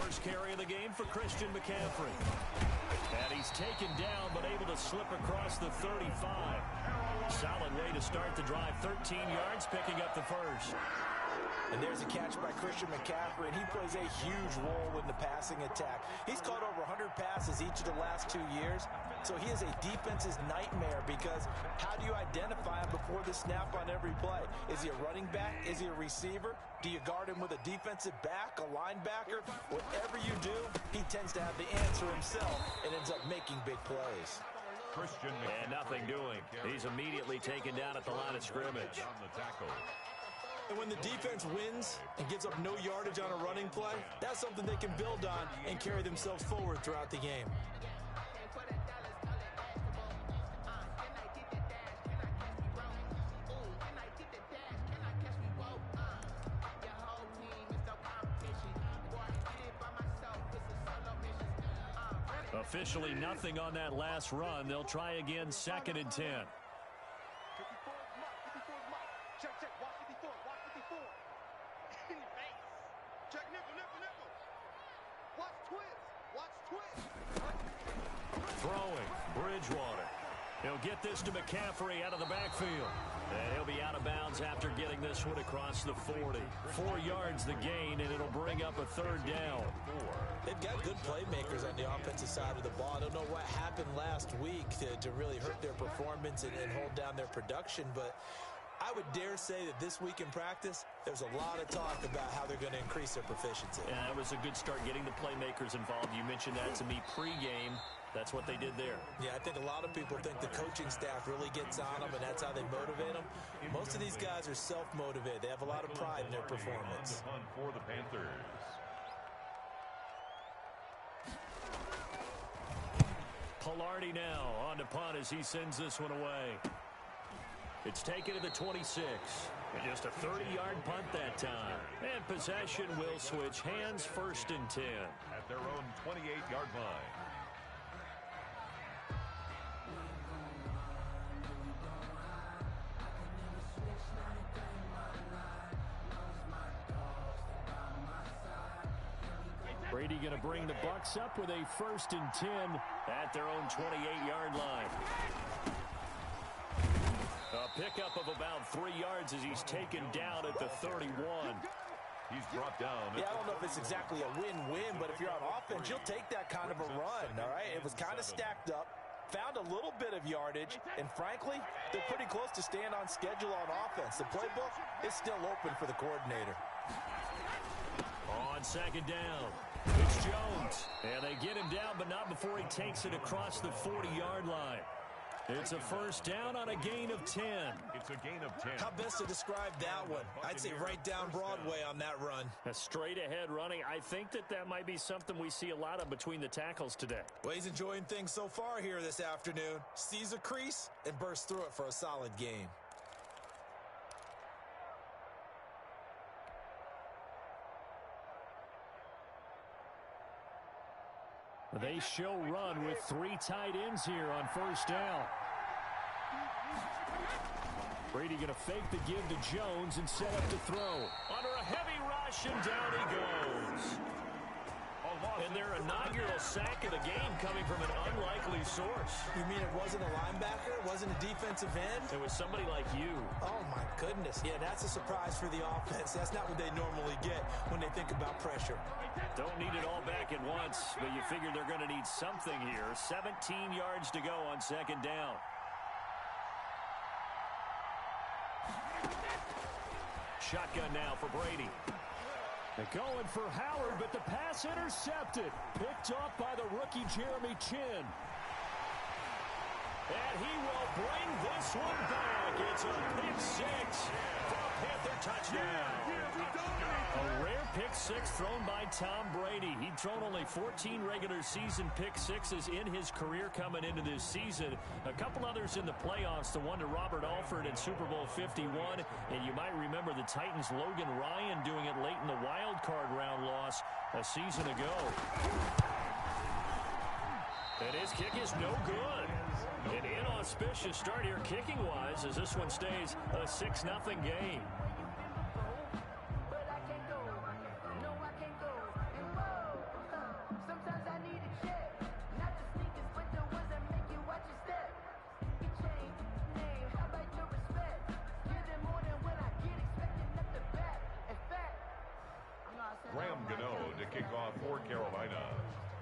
First carry of the game for Christian McCaffrey. And he's taken down, but able to slip across the 35. Solid way to start the drive. 13 yards, picking up the first. And there's a catch by Christian McCaffrey, and he plays a huge role in the passing attack. He's caught over 100 passes each of the last 2 years, so he is a defense's nightmare because how do you identify him before the snap on every play? Is he a running back? Is he a receiver? Do you guard him with a defensive back, a linebacker? Whatever you do, he tends to have the answer himself and ends up making big plays. And nothing doing. He's immediately taken down at the line of scrimmage. And when the defense wins and gives up no yardage on a running play, that's something they can build on and carry themselves forward throughout the game. Officially nothing on that last run. They'll try again, 2nd and 10. Throwing, Bridgewater. He'll get this to McCaffrey out of the backfield. And he'll be out of bounds after getting this one across the 40. 4 yards the gain, and it'll bring up a 3rd down. They've got good playmakers on the offensive side of the ball. I don't know what happened last week to really hurt their performance and hold down their production, but I would dare say that this week in practice, there's a lot of talk about how they're going to increase their proficiency. Yeah, that was a good start getting the playmakers involved. You mentioned that to me pregame. That's what they did there. Yeah, I think a lot of people think the coaching staff really gets on them, and that's how they motivate them. Most of these guys are self-motivated. They have a lot of pride in their performance. For the Panthers. Pilardi now on to punt as he sends this one away. It's taken to the 26. And just a 30-yard punt that time. And possession will switch hands, 1st and 10. At their own 28-yard line. Brady going to bring the Bucs up with a 1st and 10 at their own 28-yard line. A pickup of about 3 yards as he's taken down at the 31. He's brought down. Yeah, I don't know if it's exactly a win-win, but if you're on offense, you'll take that kind of a run, all right? It was kind of stacked up, found a little bit of yardage, and frankly, they're pretty close to staying on schedule on offense. The playbook is still open for the coordinator. On 2nd down, it's Jones. And they get him down, but not before he takes it across the 40-yard line. It's a 1st down on a gain of 10. It's a gain of 10. How best to describe that one? I'd say right down Broadway on that run. A straight-ahead running. I think that might be something we see a lot of between the tackles today. Well, he's enjoying things so far here this afternoon. Sees a crease and bursts through it for a solid gain. They show run with 3 tight ends here on 1st down. Brady going to fake the give to Jones and set up to throw. Under a heavy rush, and down he goes. And their inaugural sack of the game coming from an unlikely source. You mean it wasn't a linebacker? It wasn't a defensive end? It was somebody like you. Oh, my goodness. Yeah, that's a surprise for the offense. That's not what they normally get when they think about pressure. Don't need it all back at once, but you figure they're going to need something here. 17 yards to go on 2nd down. Shotgun now for Brady. They're going for Howard, but the pass intercepted. Picked off by the rookie Jeremy Chin. And he will bring this one back. It's a pick 6 for a Panther touchdown. A rare pick 6 thrown by Tom Brady. He'd thrown only 14 regular season pick 6s in his career coming into this season. A couple others in the playoffs, the one to Robert Alford in Super Bowl 51. And you might remember the Titans' Logan Ryan doing it late in the wild card round loss a season ago. And his kick is no good. An inauspicious start here kicking-wise as this one stays a 6-0 game.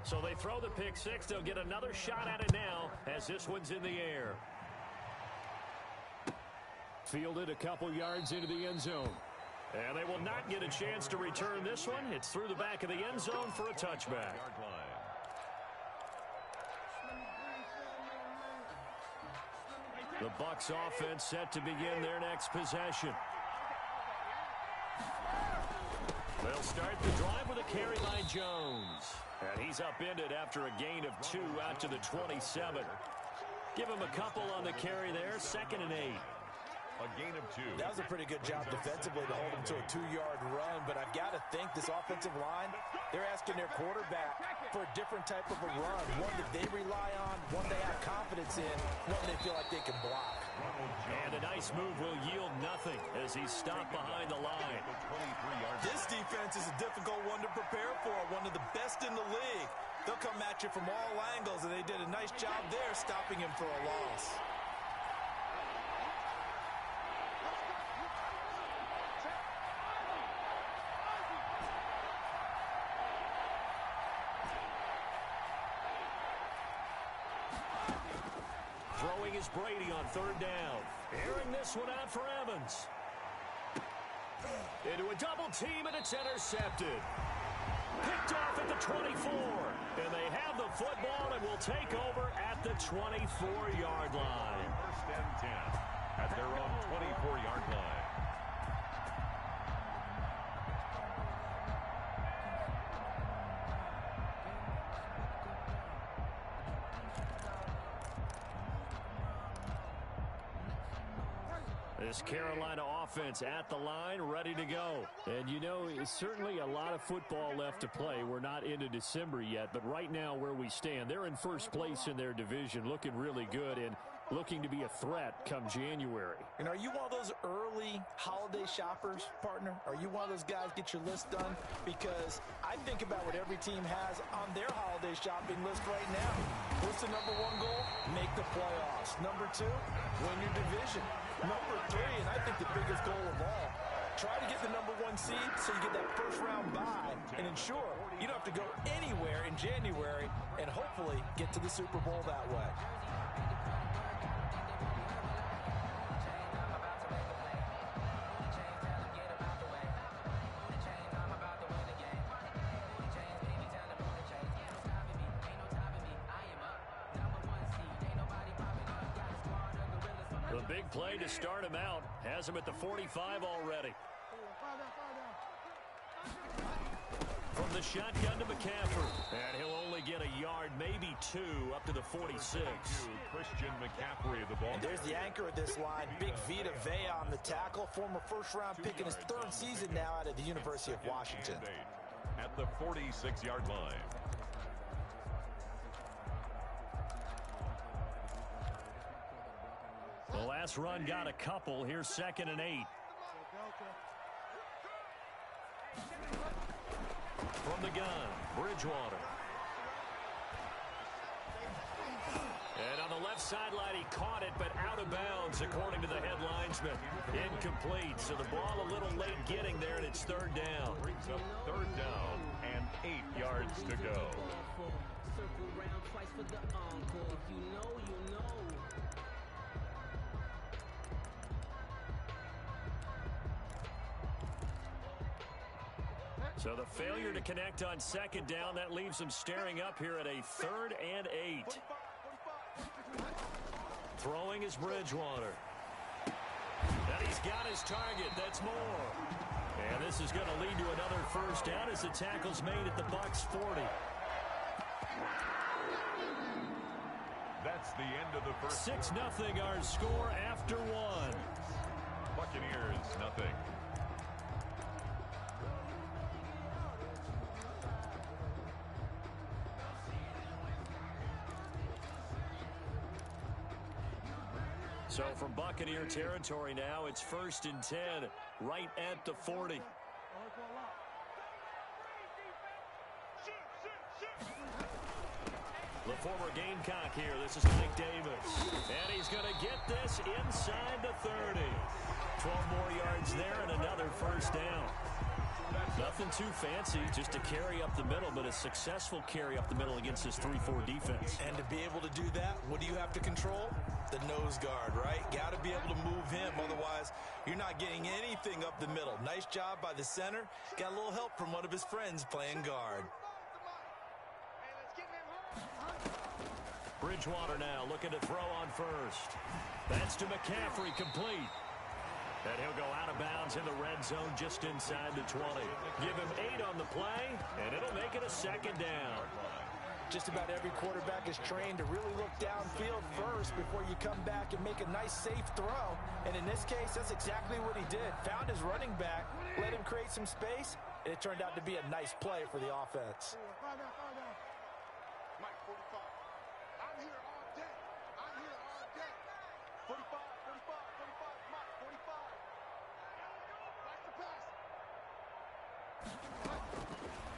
So they throw the pick six. They'll get another shot at it now as this one's in the air. Fielded a couple yards into the end zone. And they will not get a chance to return this one. It's through the back of the end zone for a touchback. The Bucs offense set to begin their next possession. They'll start the drive with a carry by Jones. And he's upended after a gain of 2 out to the 27. Give him a couple on the carry there, 2nd and 8. A gain of 2. That was a pretty good job defensively to hold him to a 2-yard run, but I've got to think this offensive line, they're asking their quarterback for a different type of a run, one that they rely on, one they have confidence in, one they feel like they can block. And a nice move will yield nothing as he's stopped behind the line. This defense is a difficult one to prepare for, one of the best in the league. They'll come at you from all angles, and they did a nice job there stopping him for a loss. Throwing is Brady on 3rd down. Airing this one out for Evans. Into a double team, and it's intercepted. Picked off at the 24. And they have the football and will take over at the 24-yard line. 1st and 10 at their own 24-yard line. This Carolina offense at the line, ready to go. And, you know, it's certainly a lot of football left to play. We're not into December yet, but right now where we stand, they're in first place in their division, looking really good and looking to be a threat come January. And are you one of those early holiday shoppers, partner? Are you one of those guys get your list done? Because I think about what every team has on their holiday shopping list right now. What's the number 1 goal? Make the playoffs. Number 2, win your division. Number 3, and I think the biggest goal of all, try to get the number 1 seed so you get that first round bye and ensure you don't have to go anywhere in January and hopefully get to the Super Bowl that way. Big play to start him out. Has him at the 45 already. From the shotgun to McCaffrey. And he'll only get a yard, maybe 2, up to the 46. Christian McCaffrey, the ball. And there's the anchor of this line, Big Vita Vea on the tackle. Former first-round pick in his 3rd season now out of the University of Washington. At the 46-yard line. The last run got a couple. Here's 2nd and 8. From the gun, Bridgewater. And on the left sideline, he caught it, but out of bounds, according to the head linesman. Incomplete, so the ball a little late getting there, and it's 3rd down. Brings up 3rd down and 8 yards to go. Circle round twice for the encore. You know. So the failure to connect on 2nd down, that leaves him staring up here at a 3rd and 8. Throwing is Bridgewater. And he's got his target. That's more. And this is going to lead to another 1st down as the tackle's made at the Bucs 40. That's the end of the first. 6-0 our score after 1. Buccaneers, nothing. So from Buccaneer territory now, it's 1st and 10, right at the 40. The former Gamecock here. This is Mike Davis. And he's going to get this inside the 30. 12 more yards there and another 1st down. Nothing too fancy, just a carry up the middle, but a successful carry up the middle against this 3-4 defense. And to be able to do that, what do you have to control? The nose guard, right? Got to be able to move him, otherwise you're not getting anything up the middle. Nice job by the center. Got a little help from one of his friends playing guard. Bridgewater now looking to throw on first. That's to McCaffrey, complete. And he'll go out of bounds in the red zone just inside the 20. Give him 8 on the play, and it'll make it a second down. Just about every quarterback is trained to really look downfield first before you come back and make a nice, safe throw. And in this case, that's exactly what he did. Found his running back, let him create some space, and it turned out to be a nice play for the offense.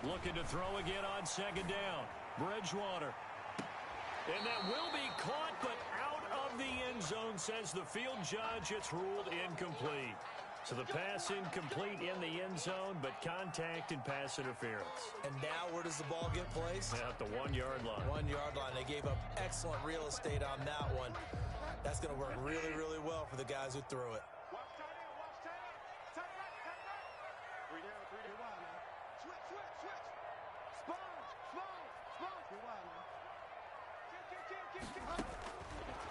Looking to throw again on second down. Bridgewater. And that will be caught, but out of the end zone, says the field judge. It's ruled incomplete. So the pass incomplete in the end zone, but contact and pass interference. And now where does the ball get placed? At the 1-yard line. 1-yard line. They gave up excellent real estate on that one. That's going to work really, really well for the guys who threw it.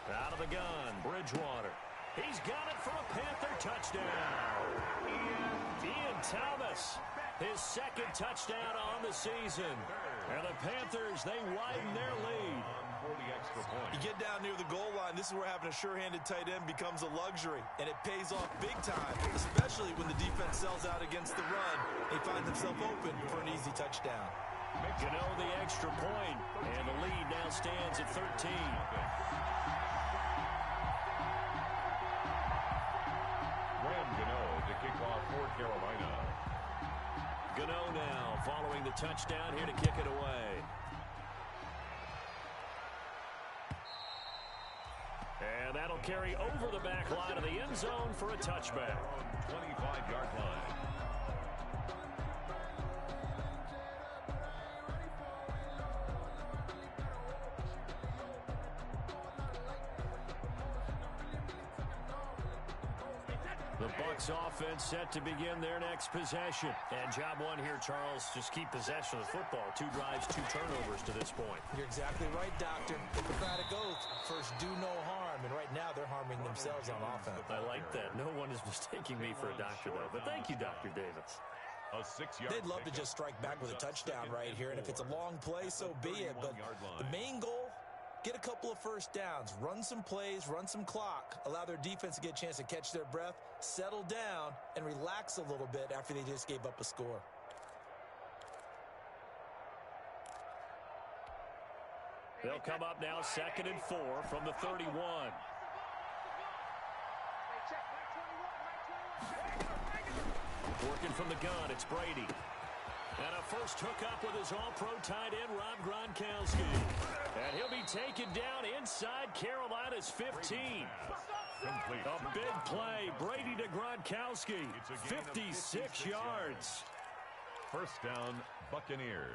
Out of the gun, Bridgewater. He's got it for a Panther touchdown. Ian Thomas, his second touchdown on the season. And the Panthers, they widen their lead. You get down near the goal line, this is where having a sure-handed tight end becomes a luxury. And it pays off big time, especially when the defense sells out against the run. He finds himself open for an easy touchdown. Gano the extra point, and the lead now stands at 13. Gano to kick off for Carolina. Gano now following the touchdown here to kick it away. And that'll carry over the back line of the end zone for a touchback. 25-yard line. The Bucs offense set to begin their next possession. And job one here, Charles, just keep possession of the football. 2 drives, 2 turnovers to this point. You're exactly right, Doctor. Hippocratic oath, first do no harm. And right now they're harming themselves on offense. I like that. No one is mistaking me for a doctor, though. But thank you, Dr. Davis. A 6-yard. They'd love to just strike back with a touchdown right here. And if it's a long play, so be it. But the main goal, get a couple of first downs, run some plays, run some clock, allow their defense to get a chance to catch their breath, settle down, and relax a little bit after they just gave up a score. They'll come up now 2nd and 4 from the 31. Working from the gun, it's Brady. And a first hookup with his all-pro tight end, Rob Gronkowski. And he'll be taken down inside Carolina's 15. A big play. Brady to Gronkowski. 56 yards. First down, Buccaneers.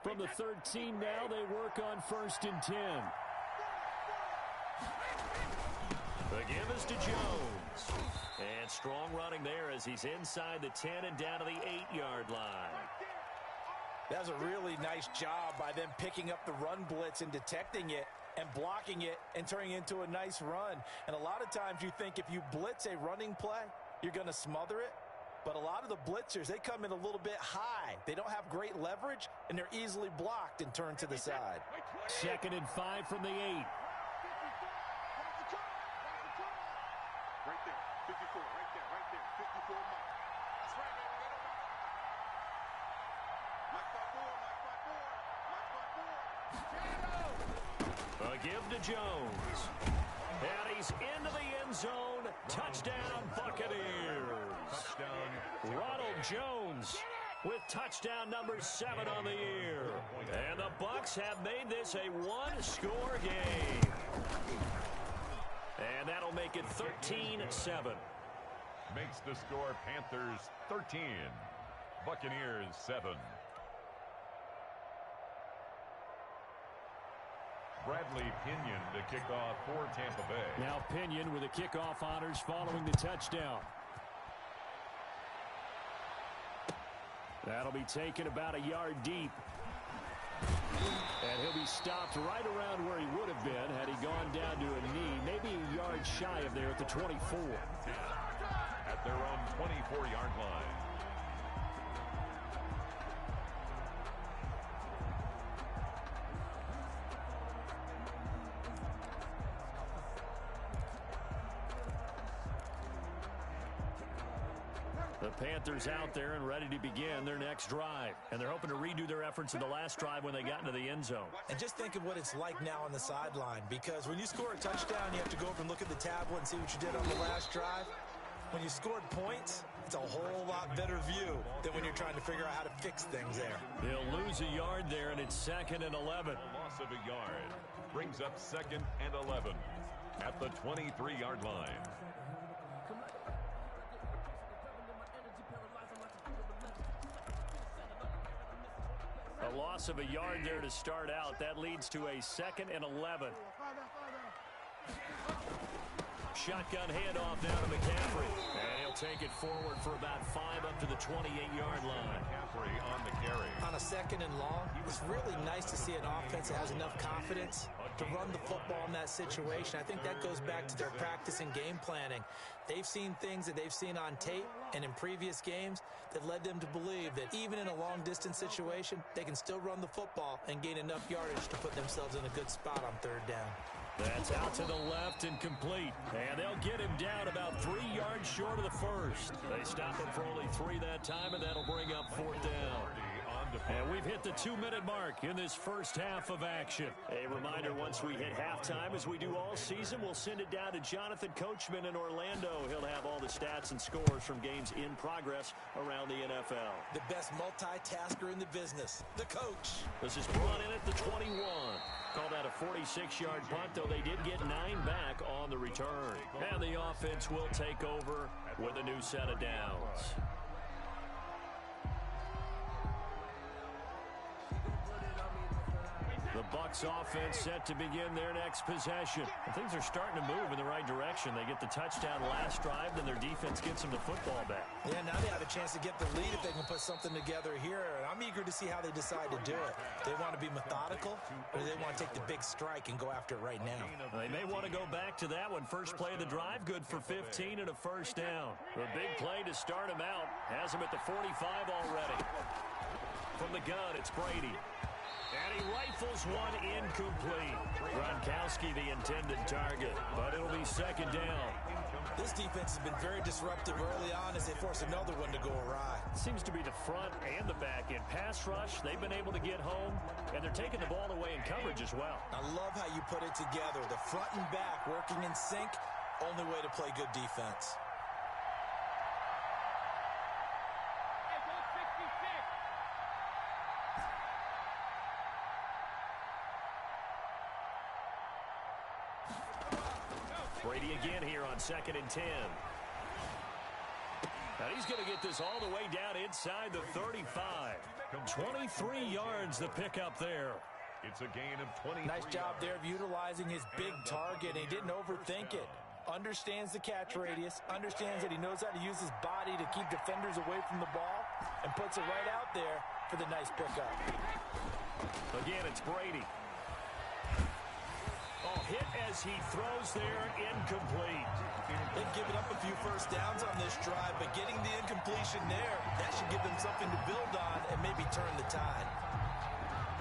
From the 13 now, they work on 1st and 10. The give is to Jones. And strong running there as he's inside the 10 and down to the 8-yard line. That was a really nice job by them picking up the run blitz and detecting it and blocking it and turning it into a nice run. And a lot of times you think if you blitz a running play, you're going to smother it. But a lot of the blitzers, they come in a little bit high. They don't have great leverage, and they're easily blocked and turned to the side. 2nd and 5 from the 8. Right there, 54, right there, 54 mark. That's right, baby. Mike 5-4, Mike 5-4, Mike 5-4. A give to Jones. And he's into the end zone. Touchdown, Buccaneers. Touchdown. Ronald Jones with touchdown number 7 on the year. And the Bucs Bucs have made this a one-score game. And that'll make it 13-7. Makes the score Panthers 13, Buccaneers 7. Bradley Pinion to kick off for Tampa Bay. Now Pinion with the kickoff honors following the touchdown. That'll be taken about a yard deep. And he'll be stopped right around where he would have been had he gone down to a knee, maybe a yard shy of there at the 24. At their own 24-yard line. The Panthers out there and ready to begin their next drive. And they're hoping to redo their efforts in the last drive when they got into the end zone. And just think of what it's like now on the sideline, because when you score a touchdown, you have to go over and look at the tablet and see what you did on the last drive. When you scored points, it's a whole lot better view than when you're trying to figure out how to fix things there. They'll lose a yard there, and it's 2nd and 11. A loss of a yard brings up 2nd and 11 at the 23-yard line. A loss of a yard there to start out. That leads to a 2nd and 11. Shotgun handoff now to McCaffrey. And he'll take it forward for about 5 up to the 28-yard line. McCaffrey on the carry. On a 2nd and long, it's really nice to see an offense that has enough confidence to run the football in that situation. I think that goes back to their practice and game planning. They've seen things that they've seen on tape and in previous games that led them to believe that even in a long-distance situation, they can still run the football and gain enough yardage to put themselves in a good spot on 3rd down. That's out to the left and complete. And they'll get him down about 3 yards short of the first. They stop him for only 3 that time, and that'll bring up 4th down. And we've hit the 2-minute mark in this first half of action. A reminder, once we hit halftime, as we do all season, we'll send it down to Jonathan Coachman in Orlando. He'll have all the stats and scores from games in progress around the NFL. The best multitasker in the business, the coach. This is brought in at the 21. Call that a 46-yard punt, though they did get 9 back on the return. And the offense will take over with a new set of downs. The Bucs offense set to begin their next possession. And things are starting to move in the right direction. They get the touchdown last drive, then their defense gets them the football back. Yeah, now they have a chance to get the lead if they can put something together here. And I'm eager to see how they decide to do it. They want to be methodical, or do they want to take the big strike and go after it right now? They may want to go back to that one. First play of the drive, good for 15 and a first down. The big play to start him out. Has him at the 45 already. From the gun, it's Brady. And he rifles one incomplete. Gronkowski the intended target, but it'll be 2nd down. This defense has been very disruptive early on as they force another one to go awry. Seems to be the front and the back end. Pass rush, they've been able to get home, and they're taking the ball away in coverage as well. I love how you put it together. The front and back working in sync, only way to play good defense. Brady again here on 2nd and 10. Now he's going to get this all the way down inside the 35. 23 yards the pickup there. It's a gain of 20. Nice job there of utilizing his big target. He didn't overthink it. Understands the catch radius. Understands that he knows how to use his body to keep defenders away from the ball. And puts it right out there for the nice pickup. Again, it's Brady. Oh, hit as he throws there, incomplete. They've given up a few first downs on this drive, but getting the incompletion there, that should give them something to build on and maybe turn the tide.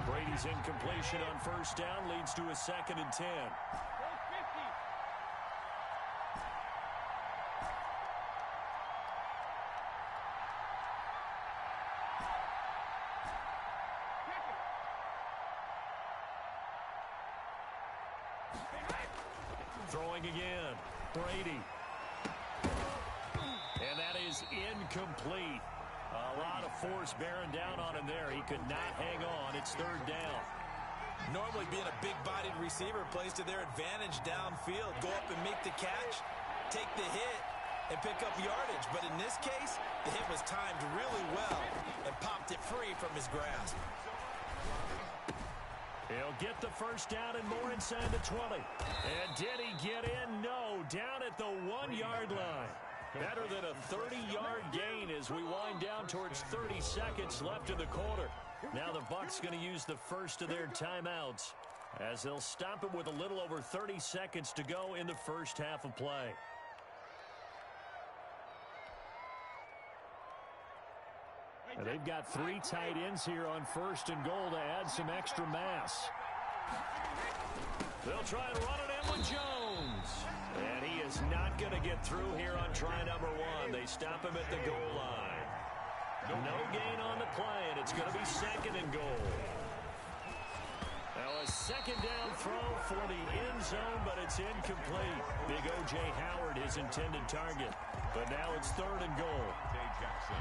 Brady's incompletion on first down leads to a 2nd and 10. Throwing again, Brady. And that is incomplete. A lot of force bearing down on him there. He could not hang on. It's 3rd down. Normally being a big-bodied receiver plays to their advantage downfield. Go up and make the catch, take the hit, and pick up yardage. But in this case, the hit was timed really well and popped it free from his grasp. He'll get the first down and more inside the 20. And did he get in? No, down at the 1-yard line. Better than a 30-yard gain as we wind down towards 30 seconds left in the quarter. Now the Bucs going to use the first of their timeouts as they'll stop it with a little over 30 seconds to go in the first half of play. And they've got 3 tight ends here on first and goal to add some extra mass. They'll try and run it in with Jones. And he is not going to get through here on try number 1. They stop him at the goal line. No gain on the play, and it's going to be second and goal. Now a second down throw for the end zone, but it's incomplete. Big O.J. Howard, his intended target. But now it's third and goal. Jackson.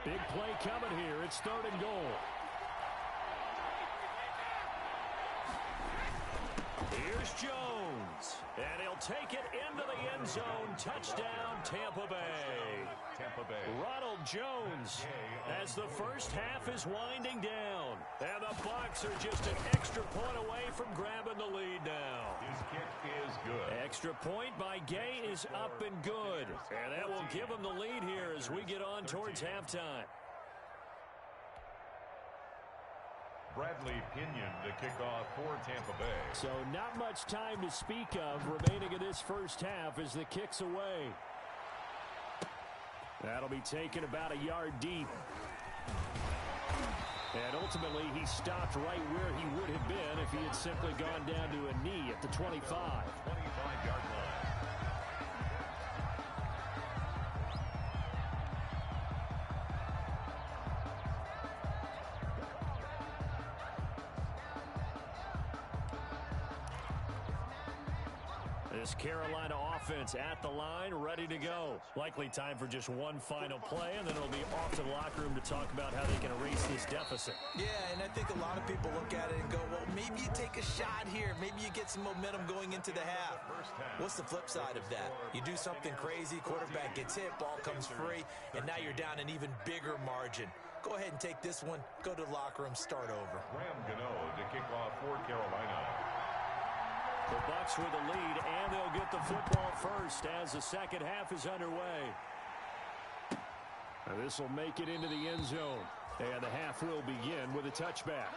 Big play coming here. It's third and goal. Here's Jones. And he'll take it into the end zone. Touchdown, Tampa Bay. Ronald Jones as the first half is winding down. And the Bucs are just an extra point away from grabbing the lead now. His kick is good. Extra point by Gay is up and good. And that will give him the lead here as we get on towards halftime. Bradley Pinion to kick off for Tampa Bay. So not much time to speak of remaining in this first half as the kick's away. That'll be taken about a yard deep. And ultimately, he stopped right where he would have been if he had simply gone down to a knee at the 25. 25-yard line. This Carolina offense at the line, ready to go. Likely time for just one final play, and then it'll be off to the locker room to talk about how they can erase this deficit. Yeah, and I think a lot of people look at it and go, well, maybe you take a shot here. Maybe you get some momentum going into the half. What's the flip side of that? You do something crazy, quarterback gets hit, ball comes free, and now you're down an even bigger margin. Go ahead and take this one, go to the locker room, start over. Graham Gano to kick off for Carolina. The Bucs with the lead, and they'll get the football first as the second half is underway. This will make it into the end zone, and the half will begin with a touchback.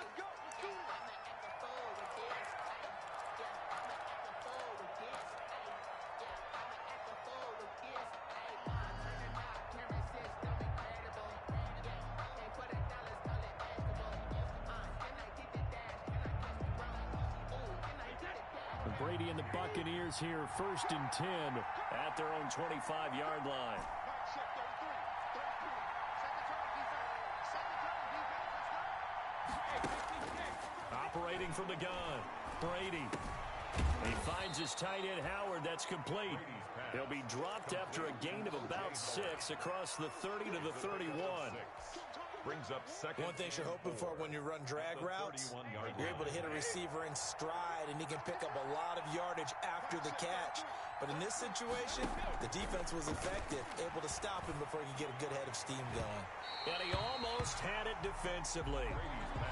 Brady and the Buccaneers here, first and 10 at their own 25-yard line. Operating from the gun, Brady. He finds his tight end, Howard. That's complete. He'll be dropped after a gain of about 6 across the 30 to the 31. Brings up second. One thing you're hoping for when you run drag routes, you're able to hit a receiver in stride, and he can pick up a lot of yardage after the catch. But in this situation, the defense was effective, able to stop him before he could get a good head of steam going. And he almost had it defensively.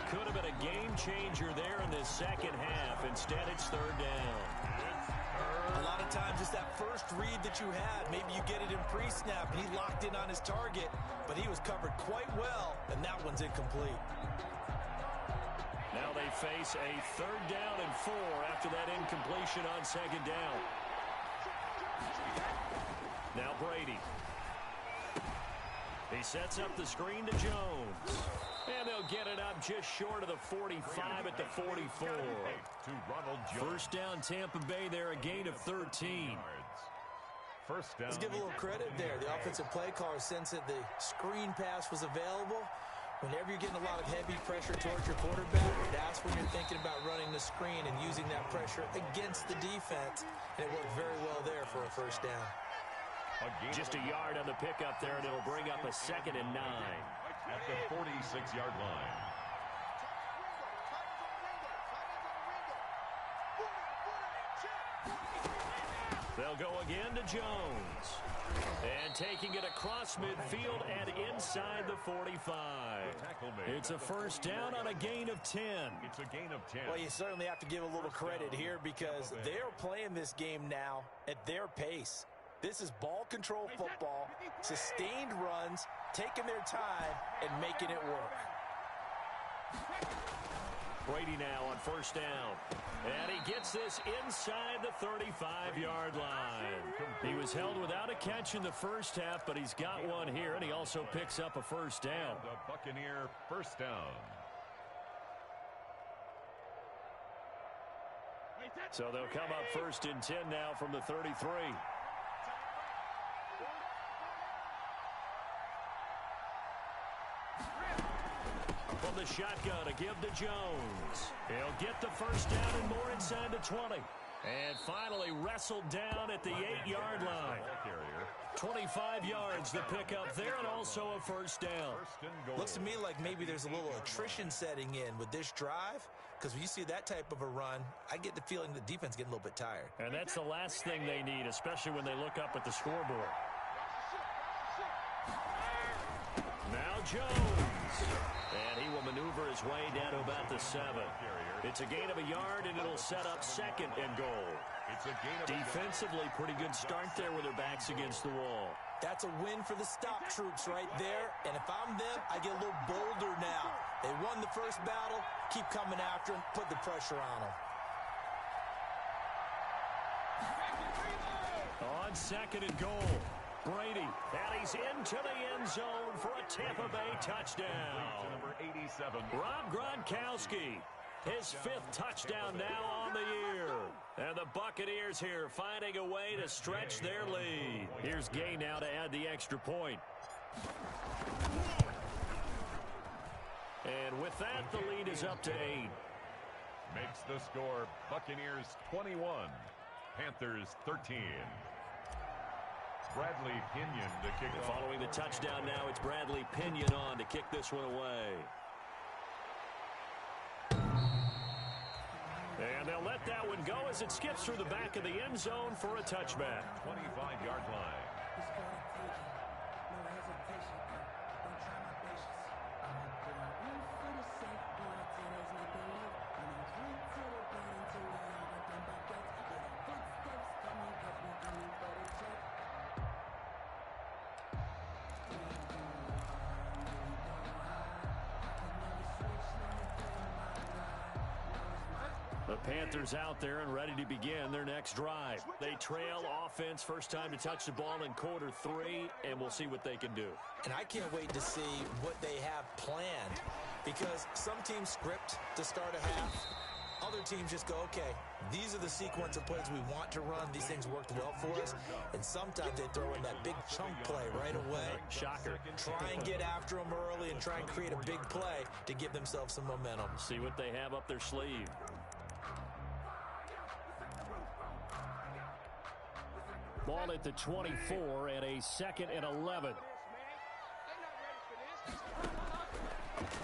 Could have been a game changer there in the second half. Instead, it's third down. A lot of times it's that first read that you had. Maybe you get it in pre-snap, and he locked in on his target, but he was covered quite well, and that one's incomplete. Now they face a third down and 4 after that incompletion on second down. Now Brady. He sets up the screen to Jones. And they'll get it up just short of the 45 at the 44. First down Tampa Bay there, a gain of 13. First down. Let's give a little credit there. The offensive play caller sensed that the screen pass was available. Whenever you're getting a lot of heavy pressure towards your quarterback, that's when you're thinking about running the screen and using that pressure against the defense. And it worked very well there for a first down. Just a yard on the pickup there, and it'll bring up a 2nd and 9. At the 46-yard line. They'll go again to Jones. And taking it across midfield and inside the 45. It's a first down on a gain of 10. It's a gain of 10. Well, you certainly have to give a little credit here because they're playing this game now at their pace. This is ball control football, sustained runs, taking their time, and making it work. Brady now on first down. And he gets this inside the 35-yard line. He was held without a catch in the first half, but he's got one here, and he also picks up a first down. The Buccaneer first down. So they'll come up 1st and 10 now from the 33. From the shotgun to give to Jones. He'll get the first down and more inside the 20. And finally wrestled down at the 8-yard line. 25 yards to pick up there and also a first down. Looks to me like maybe there's a little attrition setting in with this drive. Because when you see that type of a run, I get the feeling the defense getting a little bit tired. And that's the last thing they need, especially when they look up at the scoreboard. Now Jones. And he will maneuver his way down to about the 7. It's a gain of a yard, and it'll set up 2nd and goal. Defensively, pretty good start there with their backs against the wall. That's a win for the stop troops right there. And if I'm them, I get a little bolder now. They won the first battle. Keep coming after them. Put the pressure on them. On 2nd and goal. Brady, and he's into the end zone for a Tampa Bay touchdown. Number 87. Rob Gronkowski, his 5th touchdown now on the year. And the Buccaneers here finding a way to stretch their lead. Here's Gay now to add the extra point. And with that, the lead is up to 8. Makes the score Buccaneers 21, Panthers 13. Bradley Pinion to kick off. Following the touchdown now, it's Bradley Pinion on to kick this one away. And they'll let that one go as it skips through the back of the end zone for a touchback. 25-yard line. The Panthers out there and ready to begin their next drive. They trail offense, first time to touch the ball in quarter 3, and we'll see what they can do. And I can't wait to see what they have planned, because some teams script to start a half. Other teams just go, okay, these are the sequence of plays we want to run. These things worked well for us. And sometimes they throw in that big chunk play right away. Shocker. Try and get after them early and try and create a big play to give themselves some momentum. See what they have up their sleeve. Ball at the 24 and a 2nd and 11.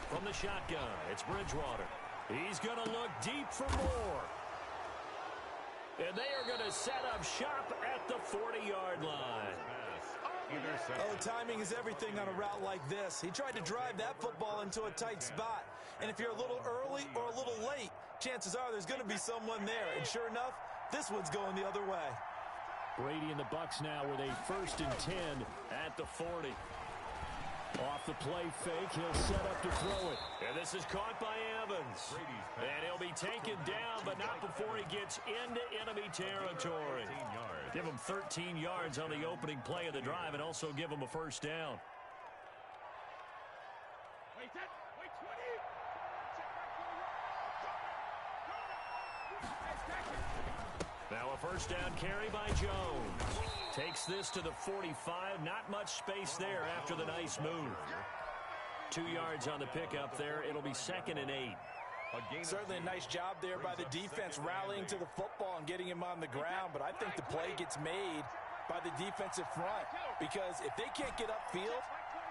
From the shotgun, it's Bridgewater. He's going to look deep for more. And they are going to set up shop at the 40-yard line. Oh, timing is everything on a route like this. He tried to drive that football into a tight spot. And if you're a little early or a little late, chances are there's going to be someone there. And sure enough, this one's going the other way. Brady and the Bucs now with a 1st and 10 at the 40. Off the play fake, he'll set up to throw it. And this is caught by Evans. And he'll be taken down, but not before he gets into enemy territory. Give him 13 yards on the opening play of the drive and also give him a first down. Now a first down carry by Jones. Takes this to the 45. Not much space there after the nice move. 2 yards on the pickup there. It'll be 2nd and 8. Certainly a nice job there by the defense rallying to the football and getting him on the ground. But I think the play gets made by the defensive front, because if they can't get upfield,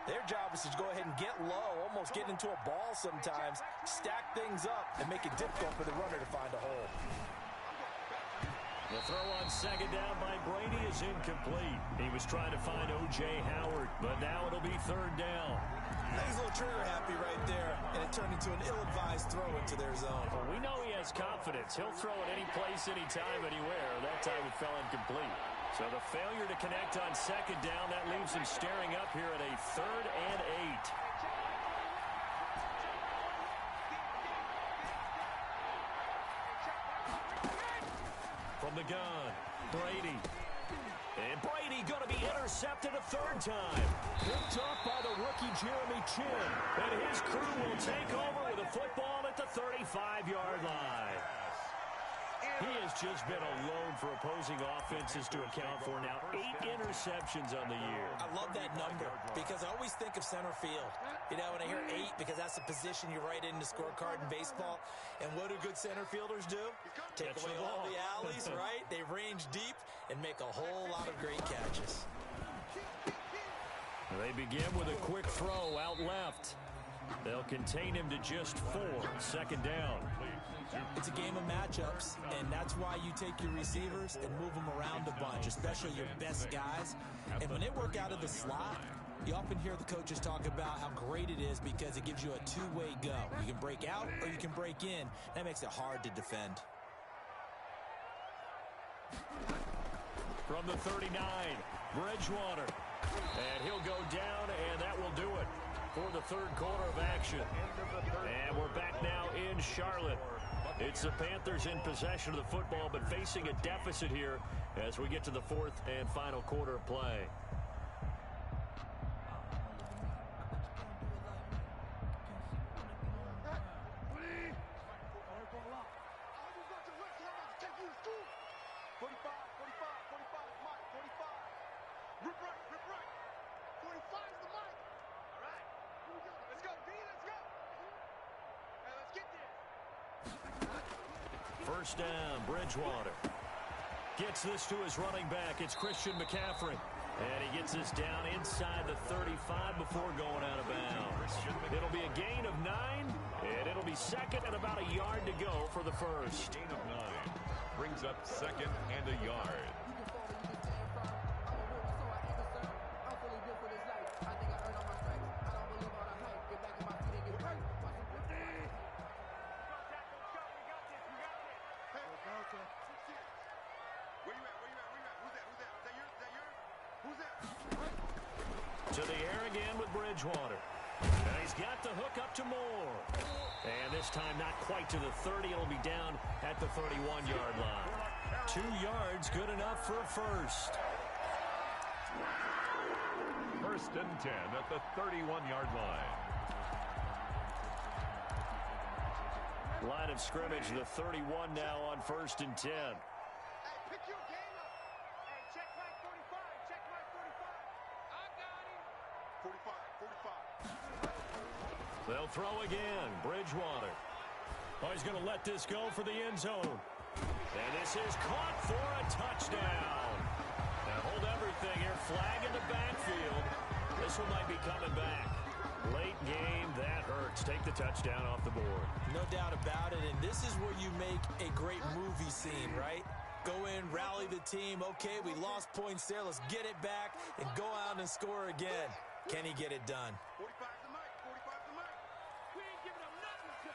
their job is to go ahead and get low, almost get into a ball sometimes, stack things up, and make it difficult for the runner to find a hole. The throw on second down by Brady is incomplete. He was trying to find O.J. Howard, but now it'll be third down. He's a little trigger happy right there, and it turned into an ill-advised throw into their zone. Well, we know he has confidence. He'll throw it any place, anytime, anywhere. That time it fell incomplete. So the failure to connect on second down, that leaves him staring up here at a 3rd and 8. From the gun, Brady. And Brady going to be intercepted a 3rd time. Picked up by the rookie Jeremy Chin. And his crew will take over with a football at the 35-yard line. He has just been alone for opposing offenses to account for now 8 interceptions on the year. I love that number because I always think of center field. You know, when I hear 8, because that's the position you write in the scorecard in baseball. And what do good center fielders do? Take away all the alleys, right? They range deep and make a whole lot of great catches. They begin with a quick throw out left. They'll contain him to just 4. Second down. It's a game of matchups, and that's why you take your receivers and move them around a bunch, especially your best guys. And when they work out of the slot, you often hear the coaches talk about how great it is because it gives you a two-way go. You can break out or you can break in. That makes it hard to defend. From the 39, Bridgewater. And he'll go down, and that will do it for the 3rd quarter of action. And we're back now in Charlotte. It's the Panthers in possession of the football, but facing a deficit here as we get to the 4th and final quarter of play. First down, Bridgewater. Gets this to his running back. It's Christian McCaffrey. And he gets this down inside the 35 before going out of bounds. It'll be a gain of 9, and it'll be second and about a yard to go for the first. Gain of 9 brings up second and a yard. To the air again with Bridgewater. And he's got the hook up to Moore. And this time not quite to the 30. It'll be down at the 31-yard line. 2 yards, good enough for a first. 1st and 10 at the 31-yard line. Line of scrimmage, the 31 now on 1st and 10. They'll throw again. Bridgewater. Oh, he's going to let this go for the end zone. And this is caught for a touchdown. Now hold everything here. Flag in the backfield. This one might be coming back. Late game, that hurts. Take the touchdown off the board. No doubt about it, and this is where you make a great movie scene, right? Go in, rally the team. Okay, we lost points there. Let's get it back and go out and score again. Can he get it done? 45 the mic. 45 the mic. We ain't giving him nothing to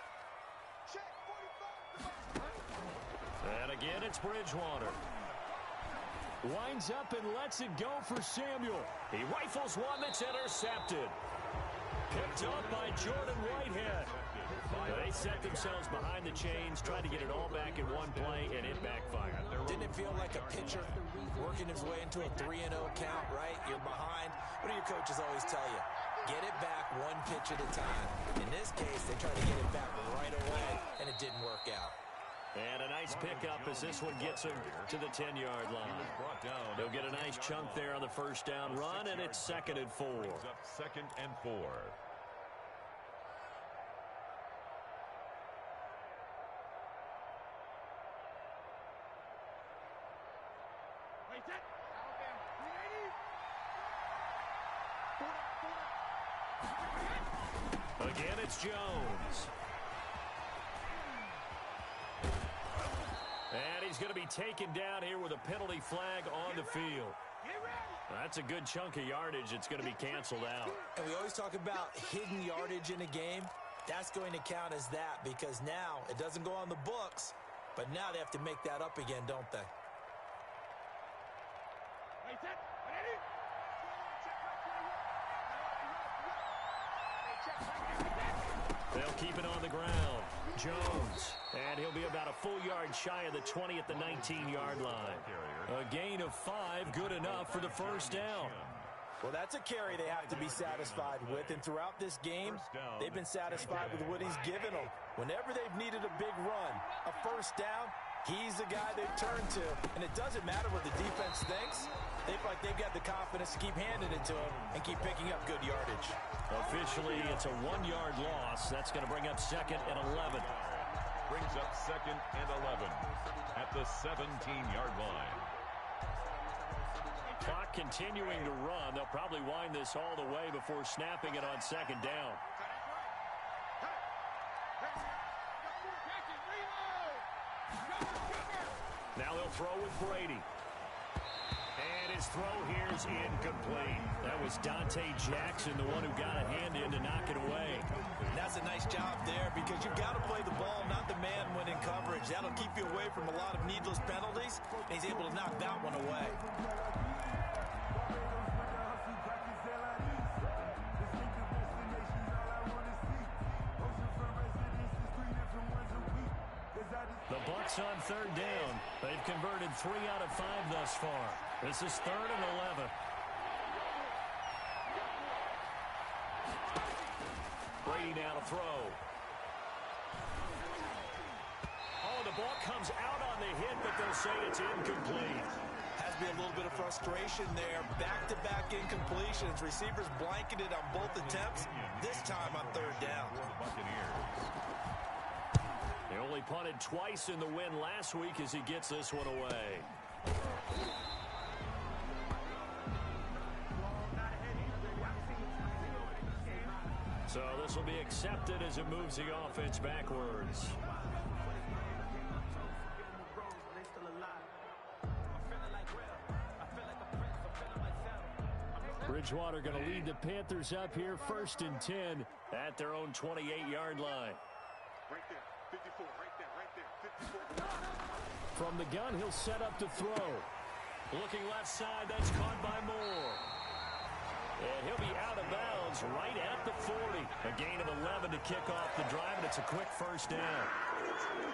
check. 45 the mic. And again, it's Bridgewater. Winds up and lets it go for Samuel. He rifles one that's intercepted. Picked up by Jordan Whitehead. They set themselves behind the chains, tried to get it all back in one play, and it backfired. Didn't it feel like a pitcher working his way into a 3-0 count, right? You're behind. What do your coaches always tell you? Get it back one pitch at a time. In this case, they tried to get it back right away, and it didn't work out. And a nice pickup as this one gets him to the 10-yard line. They'll get a nice chunk there on the first down run, and it's 2nd and 4. Second and 4. Again, it's Jones. And he's going to be taken down here with a penalty flag on the field. That's a good chunk of yardage. It's going to be canceled out. And we always talk about hidden yardage in a game. That's going to count as that because now it doesn't go on the books, but now they have to make that up again, don't they? They'll keep it on the ground. Jones. And he'll be about a full yard shy of the 20 at the 19-yard line. A gain of 5, good enough for the first down. Well, that's a carry they have to be satisfied with. And throughout this game, they've been satisfied with what he's given them. Whenever they've needed a big run, a first down, he's the guy they've turned to. And it doesn't matter what the defense thinks. They feel like they've got the confidence to keep handing it to him and keep picking up good yardage. Officially, it's a 1-yard loss. That's going to bring up 2nd and 11. Brings up 2nd and 11 at the 17-yard line. Clock continuing to run. They'll probably wind this all the way before snapping it on 2nd down. Now they'll throw with Brady. And his throw here is incomplete. That was Dante Jackson, the one who got a hand in to knock it away. That's a nice job there because you've got to play the ball, not the man when in coverage. That'll keep you away from a lot of needless penalties. And he's able to knock that one away. The Bucs on 3rd down. They've converted 3 out of 5 thus far. This is 3rd and 11. Brady now to throw. Oh, the ball comes out on the hit, but they'll say it's incomplete. Has to be a little bit of frustration there. Back-to-back incompletions. Receivers blanketed on both attempts. This time on 3rd down. They only punted twice in the win last week as he gets this one away. So this will be accepted as it moves the offense backwards. Bridgewater going to lead the Panthers up here 1st and 10 at their own 28-yard line. Right there, 54, right there, 54. From the gun, he'll set up to throw. Looking left side, that's caught by Moore. And he'll be out of bounds right at the 40. A gain of 11 to kick off the drive, and it's a quick first down.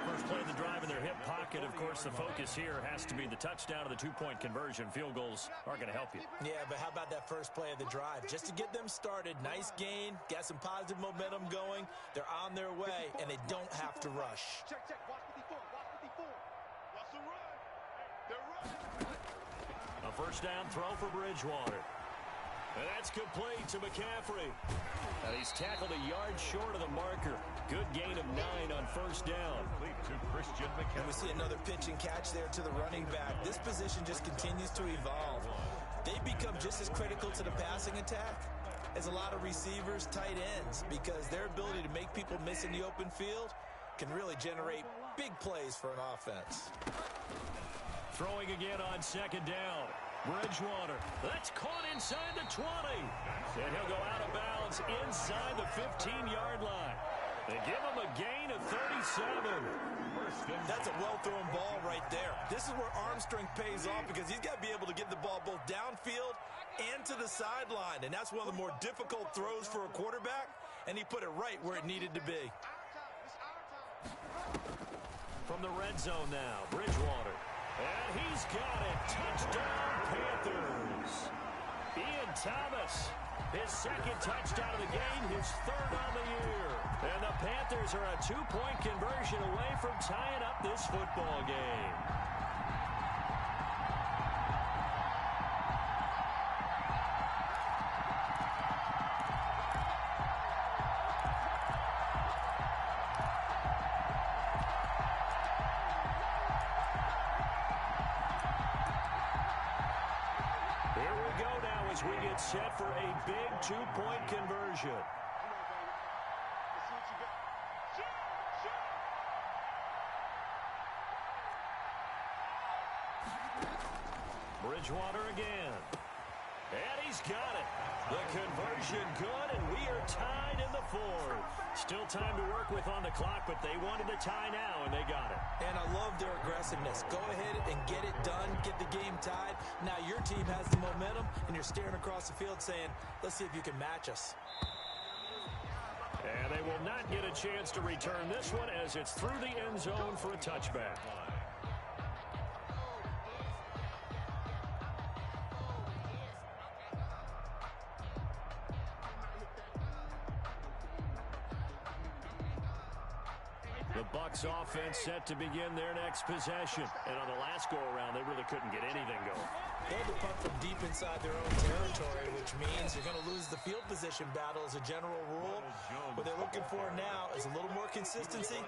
First play of the drive in their hip pocket. Of course, the focus here has to be the touchdown of the 2-point conversion. Field goals aren't going to help you. Yeah, but how about that first play of the drive? Just to get them started, nice gain, got some positive momentum going. They're on their way, and they don't have to rush. Check, check, watch 54, watch 54. Watch the run. They're running. A first down throw for Bridgewater. And that's complete to McCaffrey. And he's tackled a yard short of the marker. Good gain of 9 on first down. And we see another pitch and catch there to the running back. This position just continues to evolve. They become just as critical to the passing attack as a lot of receivers, tight ends, because their ability to make people miss in the open field can really generate big plays for an offense. Throwing again on 2nd down. Bridgewater. That's caught inside the 20. And he'll go out of bounds inside the 15-yard line. They give him a gain of 37. That's a well-thrown ball right there. This is where arm strength pays off because he's got to be able to get the ball both downfield and to the sideline. And that's one of the more difficult throws for a quarterback. And he put it right where it needed to be. From the red zone now, Bridgewater. And he's got it. Touchdown, Panthers. Ian Thomas, his 2nd touchdown of the game, his 3rd on the year. And the Panthers are a 2-point conversion away from tying up this football game. As we get set for a big 2-point conversion. Bridgewater again. And he's got it. The conversion good, and we are tied in the fourth. Still time to work with on the clock, but they wanted the tie now, and they got it. And I love their aggressiveness. Go ahead and get it done, get the game tied. Now your team has the momentum, and you're staring across the field saying, let's see if you can match us. And they will not get a chance to return this one as it's through the end zone for a touchback. The Bucs offense set to begin their next possession. And on the last go-around, they really couldn't get anything going. They had to punt from deep inside their own territory, which means you're going to lose the field position battle as a general rule. What they're looking for now is a little more consistency,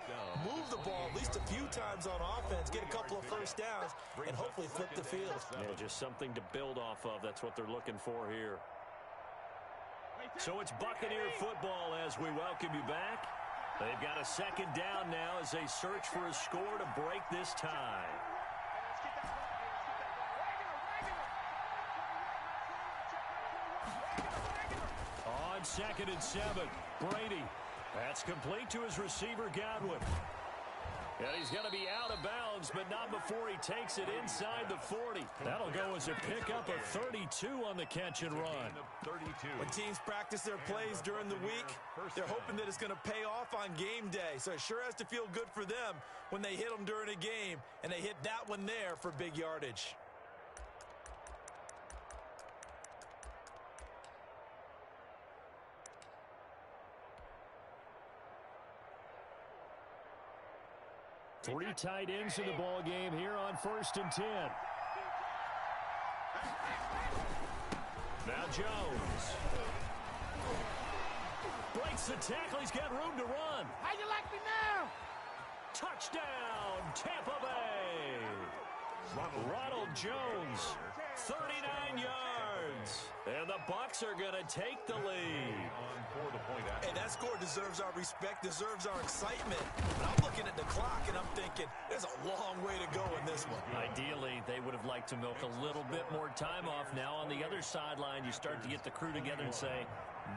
move the ball at least a few times on offense, get a couple of first downs, and hopefully flip the field. Yeah, just something to build off of. That's what they're looking for here. So it's Buccaneer football as we welcome you back. They've got a second down now as they search for a score to break this tie. On 2nd and 7, Brady. That's complete to his receiver, Godwin. And he's going to be out of bounds, but not before he takes it inside the 40. That'll go as a pickup of 32 on the catch and run. When teams practice their plays during the week, they're hoping that it's going to pay off on game day. So it sure has to feel good for them when they hit them during a game, and they hit that one there for big yardage. Three tight ends in the ball game here on 1st and 10. Now Jones. Breaks the tackle. He's got room to run. How you like me now? Touchdown, Tampa Bay. Ronald Jones, 39 yards. And the Bucs are going to take the lead. Hey, that score deserves our respect, deserves our excitement. And I'm looking at the clock, and I'm thinking, there's a long way to go in this one. Ideally, they would have liked to milk a little bit more time off. Now on the other sideline, you start to get the crew together and say,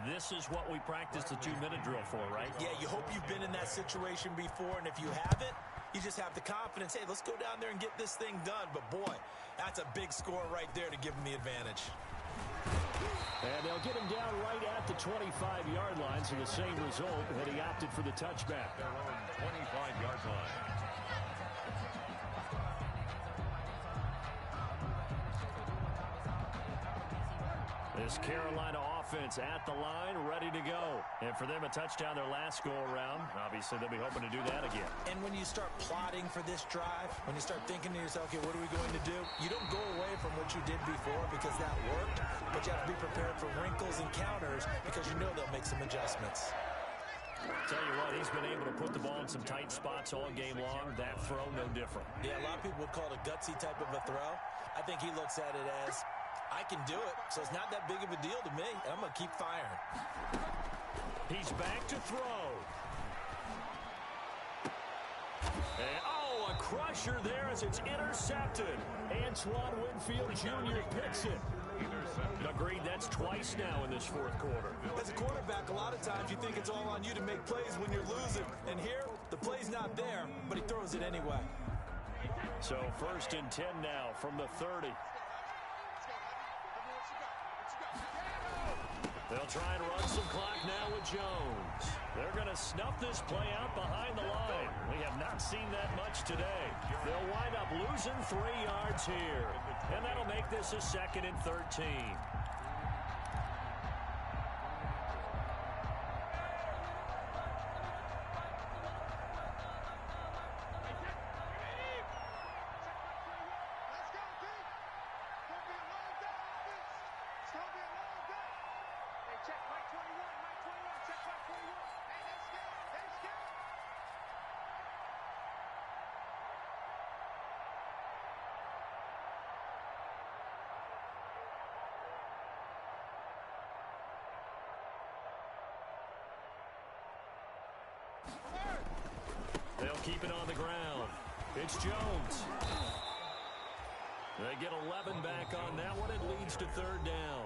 this is what we practiced the 2-minute drill for, right? Yeah, you hope you've been in that situation before, and if you haven't, you just have the confidence, hey, let's go down there and get this thing done. But, boy, that's a big score right there to give them the advantage. And they'll get him down right at the 25-yard line, so the same result that he opted for the touchback. Their own 25-yard line. This Carolina offense at the line, ready to go. And for them, a touchdown their last go-around. Obviously, they'll be hoping to do that again. And when you start plotting for this drive, when you start thinking to yourself, okay, what are we going to do? You don't go away from what you did before because that worked, but you have to be prepared for wrinkles and counters because you know they'll make some adjustments. Tell you what, he's been able to put the ball in some tight spots all game long. That throw, no different. Yeah, a lot of people would call it a gutsy type of a throw. I think he looks at it as, I can do it, so it's not that big of a deal to me, and I'm going to keep firing. He's back to throw. And, oh, a crusher there as it's intercepted. Antoine Winfield Jr. picks it. Agreed, that's twice now in this fourth quarter. As a quarterback, a lot of times you think it's all on you to make plays when you're losing. And here, the play's not there, but he throws it anyway. So 1st and 10 now from the 30. They'll try and run some clock now with Jones. They're going to snuff this play out behind the line. We have not seen that much today. They'll wind up losing 3 yards here. And that'll make this a 2nd and 13. They'll keep it on the ground. It's Jones. They get 11 back on that one. It leads to third down.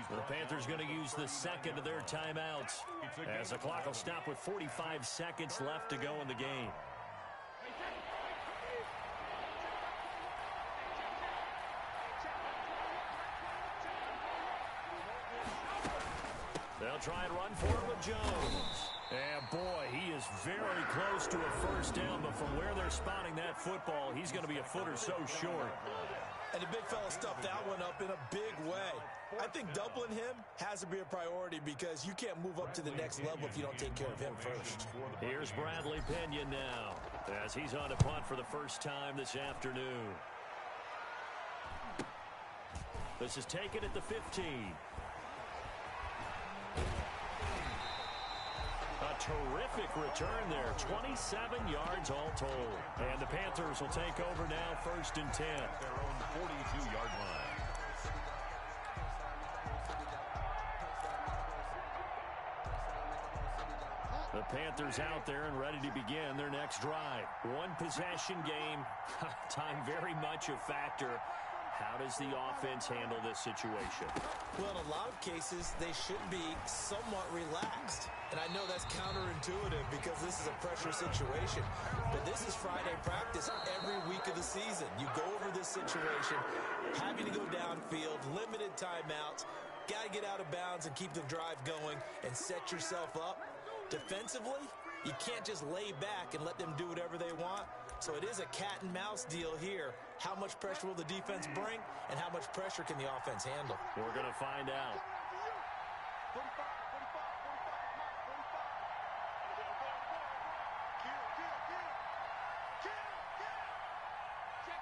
The Panthers going to use the second of their timeouts as the clock will stop with 45 seconds left to go in the game. They'll try and run for it with Jones. And boy, he is very close to a first down, but from where they're spotting that football, he's going to be a foot or so short. And the big fella stuffed that one up in a big way. I think doubling him has to be a priority because you can't move up to the next level if you don't take care of him first. Here's Bradley Pinion now as he's on a punt for the first time this afternoon. This is taken at the 15. A terrific return there. 27 yards all told. And the Panthers will take over now, 1st and 10. Their own 42-yard line. The Panthers out there and ready to begin their next drive. One possession game. Time very much a factor. How does the offense handle this situation? Well, in a lot of cases, they should be somewhat relaxed. And I know that's counterintuitive because this is a pressure situation. But this is Friday practice every week of the season. You go over this situation, having to go downfield, limited timeouts, got to get out of bounds and keep the drive going and set yourself up. Defensively, you can't just lay back and let them do whatever they want. So it is a cat and mouse deal here. How much pressure will the defense bring, and how much pressure can the offense handle? We're going to find out. 45, 45, 45, 45. Kill. Check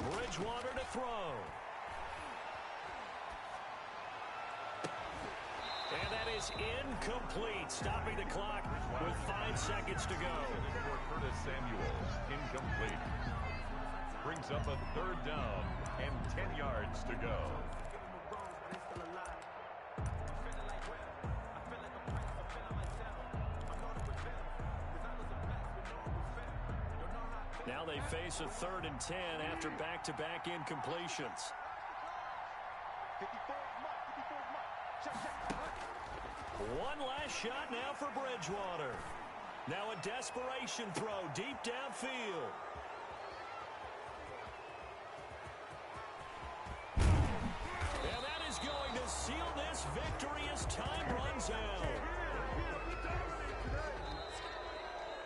13. Bridgewater to throw. And that is incomplete, stopping the clock with 5 seconds to go. For Curtis Samuels, incomplete. Brings up a 3rd down and 10 yards to go. Now they face a 3rd and 10 after back-to-back incompletions. 54 is Mike. 54 is Mike. Check. One last shot now for Bridgewater. Now a desperation throw deep downfield. And that is going to seal this victory as time runs out.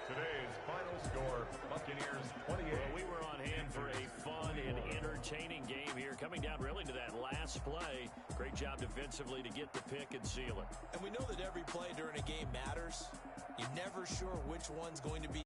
Today's final score, Buccaneers 28. Well, we were on hand for a fun and entertaining game here, coming down really to that last play. Great job defensively to get the pick and seal it. And we know that every play during a game matters. You're never sure which one's going to be